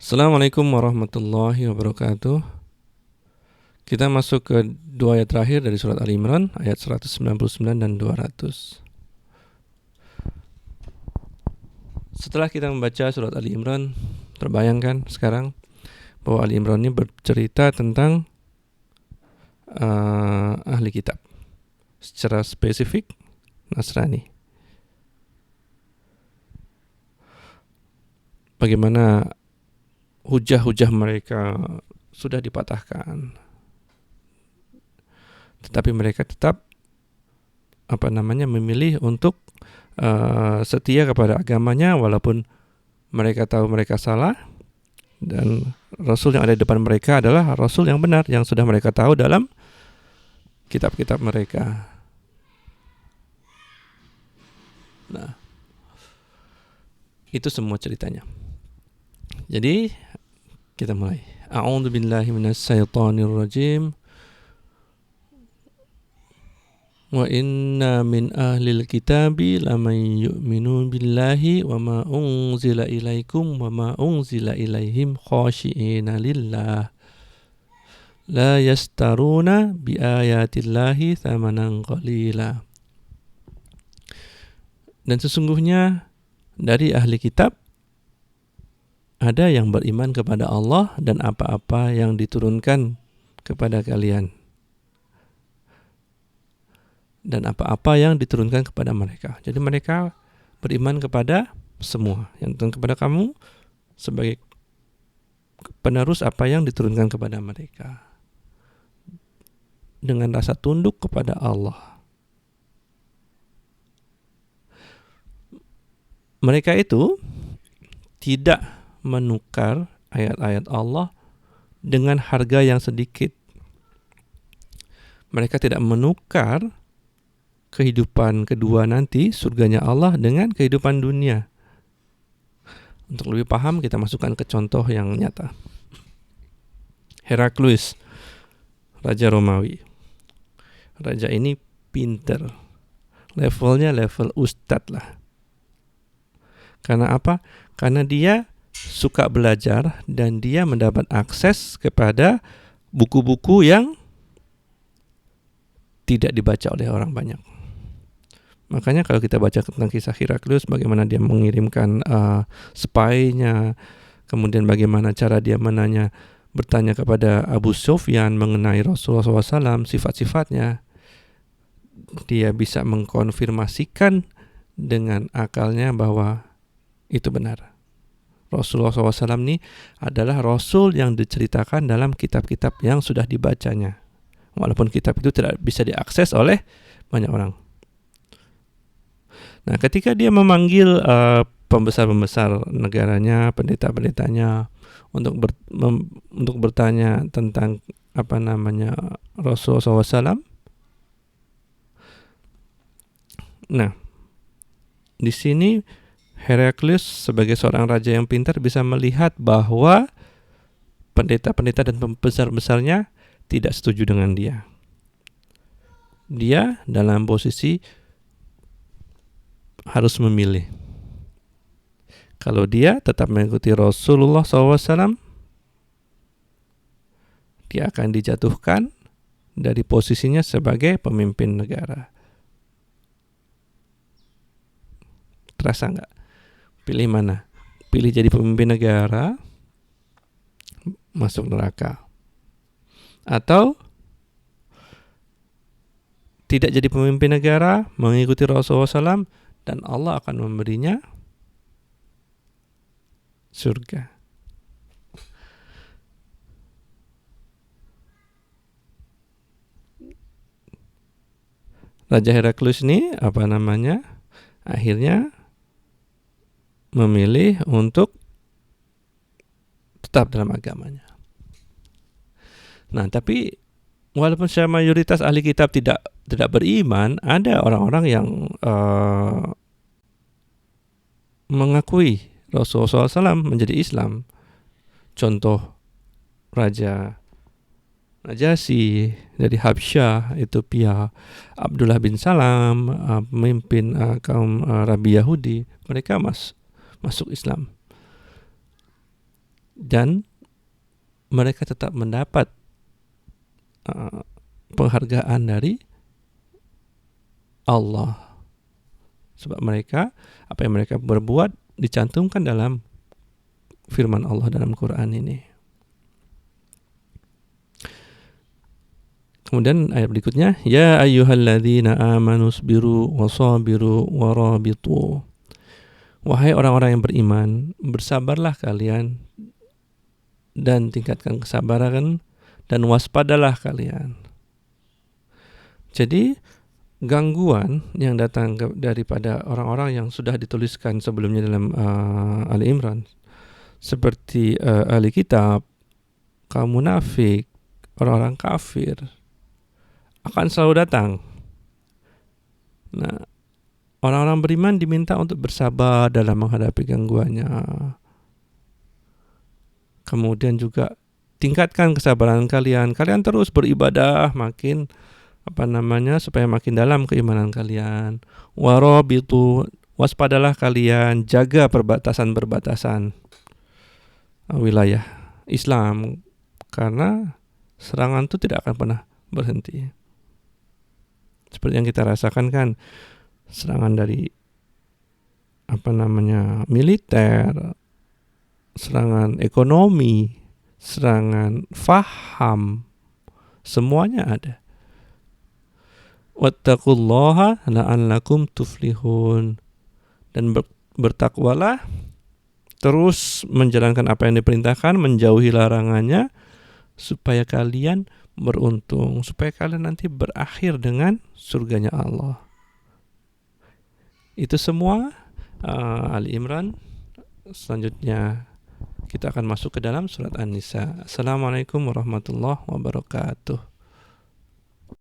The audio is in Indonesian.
Assalamualaikum warahmatullahi wabarakatuh. Kita masuk ke dua ayat terakhir dari surat Ali Imran, ayat 199 dan 200. Setelah kita membaca surat Ali Imran, terbayangkan sekarang bahwa Ali Imran ini bercerita tentang ahli kitab, secara spesifik Nasrani. Bagaimana hujah-hujah mereka sudah dipatahkan, tetapi mereka tetap memilih untuk setia kepada agamanya walaupun mereka tahu mereka salah, dan Rasul yang ada di depan mereka adalah Rasul yang benar yang sudah mereka tahu dalam kitab-kitab mereka. Nah, itu semua ceritanya. Jadi kita mulai. A'udzu billahi minasyaitonir rajim. Wa inna min ahlil kitabi laman yu'minu billahi wa ma unzila ilaikum wa ma unzila ilaihim khashi'ina lillah la yastaruna bi ayatillahi thamanan qalila. Dan sesungguhnya dari ahli kitab ada yang beriman kepada Allah dan apa-apa yang diturunkan kepada kalian, dan apa-apa yang diturunkan kepada mereka. Jadi mereka beriman kepada semua yang diturunkan kepada kamu sebagai penerus apa yang diturunkan kepada mereka, dengan rasa tunduk kepada Allah. Mereka itu tidak menukar ayat-ayat Allah dengan harga yang sedikit. Mereka tidak menukar kehidupan kedua nanti, surganya Allah, dengan kehidupan dunia. Untuk lebih paham, kita masukkan ke contoh yang nyata. Heraklius, Raja Romawi. Raja ini pinter. Levelnya level ustadz lah. Karena apa? Karena dia suka belajar dan dia mendapat akses kepada buku-buku yang tidak dibaca oleh orang banyak. Makanya kalau kita baca tentang kisah Heraklius, bagaimana dia mengirimkan spy-nya, kemudian bagaimana cara dia bertanya kepada Abu Sufyan mengenai Rasulullah SAW, sifat-sifatnya, dia bisa mengkonfirmasikan dengan akalnya bahwa itu benar. Rasulullah SAW ini adalah Rasul yang diceritakan dalam kitab-kitab yang sudah dibacanya, walaupun kitab itu tidak bisa diakses oleh banyak orang. Nah, ketika dia memanggil pembesar-pembesar negaranya, pendeta-pendetanya untuk bertanya tentang Rasulullah SAW. Nah, di sini Heraklius sebagai seorang raja yang pintar bisa melihat bahwa pendeta-pendeta dan pembesar-besarnya tidak setuju dengan dia. Dia dalam posisi harus memilih. Kalau dia tetap mengikuti Rasulullah SAW, dia akan dijatuhkan dari posisinya sebagai pemimpin negara. Terasa nggak? Pilih mana? Pilih jadi pemimpin negara, masuk neraka. Atau tidak jadi pemimpin negara, mengikuti Rasulullah SAW, dan Allah akan memberinya surga. Raja Heraklius ini akhirnya memilih untuk tetap dalam agamanya. Nah, tapi walaupun secara mayoritas ahli kitab tidak beriman, ada orang-orang yang mengakui Rasulullah SAW menjadi Islam. Contoh Raja Najasyi dari Habsyah, Ethiopia, Abdullah bin Salam, pemimpin kaum Rabi Yahudi, mereka masuk Islam. dan mereka tetap mendapat penghargaan dari Allah, sebab mereka, apa yang mereka berbuat dicantumkan dalam firman Allah dalam Quran ini. Kemudian ayat berikutnya, ya ayyuhalladzina amanu sabiru wasabiru warabitu. Wahai orang-orang yang beriman, bersabarlah kalian dan tingkatkan kesabaran dan waspadalah kalian. Jadi gangguan yang datang daripada orang-orang yang sudah dituliskan sebelumnya dalam Ali Imran, seperti ahli kitab, kaum munafik, orang-orang kafir, akan selalu datang. Nah, orang-orang beriman diminta untuk bersabar dalam menghadapi gangguannya. Kemudian juga tingkatkan kesabaran kalian. Kalian terus beribadah makin supaya makin dalam keimanan kalian. Warabitu, waspadalah kalian, jaga perbatasan-perbatasan wilayah Islam, karena serangan itu tidak akan pernah berhenti. Seperti yang kita rasakan kan, serangan dari militer, serangan ekonomi, serangan faham, semuanya ada. Wattaqullaha la'allakum tuflihun. Dan bertakwalah, terus menjalankan apa yang diperintahkan, menjauhi larangannya, supaya kalian beruntung, supaya kalian nanti berakhir dengan surganya Allah. Itu semua Ali Imran. Selanjutnya kita akan masuk ke dalam surat An-Nisa. Assalamualaikum warahmatullahi wabarakatuh.